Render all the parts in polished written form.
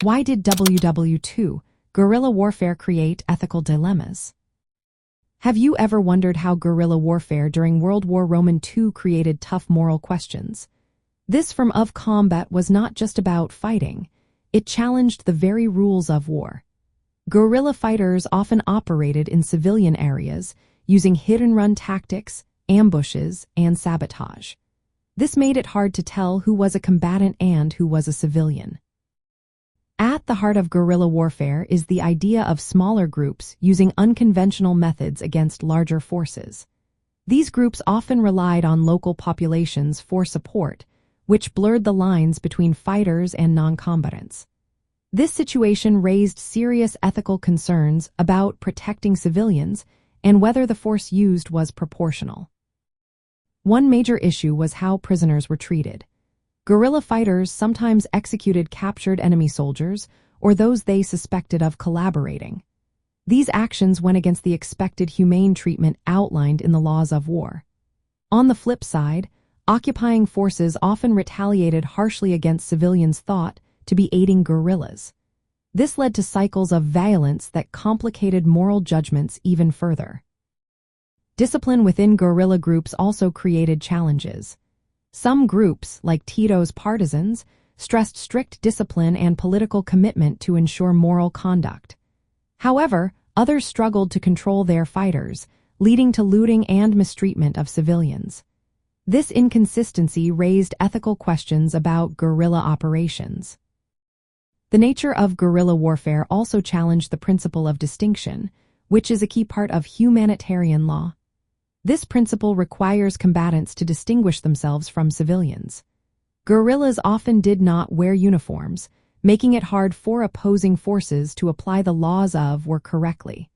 Why did WW2 guerrilla warfare create ethical dilemmas? Have you ever wondered how guerrilla warfare during World War II created tough moral questions? This form of combat was not just about fighting. It challenged the very rules of war. Guerrilla fighters often operated in civilian areas, using hit-and-run tactics, ambushes, and sabotage. This made it hard to tell who was a combatant and who was a civilian. At the heart of guerrilla warfare is the idea of smaller groups using unconventional methods against larger forces. These groups often relied on local populations for support, which blurred the lines between fighters and non-combatants. This situation raised serious ethical concerns about protecting civilians and whether the force used was proportional. One major issue was how prisoners were treated. Guerrilla fighters sometimes executed captured enemy soldiers or those they suspected of collaborating. These actions went against the expected humane treatment outlined in the laws of war. On the flip side, occupying forces often retaliated harshly against civilians thought to be aiding guerrillas. This led to cycles of violence that complicated moral judgments even further. Discipline within guerrilla groups also created challenges. Some groups, like Tito's partisans, stressed strict discipline and political commitment to ensure moral conduct. However, others struggled to control their fighters, leading to looting and mistreatment of civilians. This inconsistency raised ethical questions about guerrilla operations. The nature of guerrilla warfare also challenged the principle of distinction, which is a key part of humanitarian law. This principle requires combatants to distinguish themselves from civilians. Guerrillas often did not wear uniforms, making it hard for opposing forces to apply the laws of war correctly.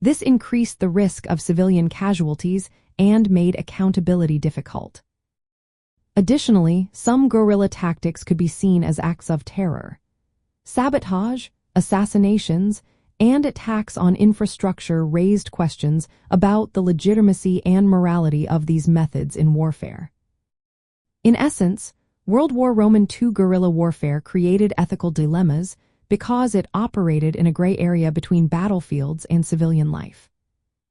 This increased the risk of civilian casualties and made accountability difficult. Additionally, some guerrilla tactics could be seen as acts of terror. Sabotage, assassinations, and attacks on infrastructure raised questions about the legitimacy and morality of these methods in warfare. In essence, World War II guerrilla warfare created ethical dilemmas because it operated in a gray area between battlefields and civilian life.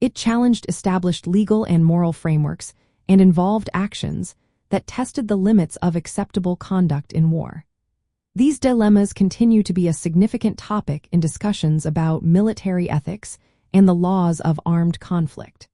It challenged established legal and moral frameworks and involved actions that tested the limits of acceptable conduct in war. These dilemmas continue to be a significant topic in discussions about military ethics and the laws of armed conflict.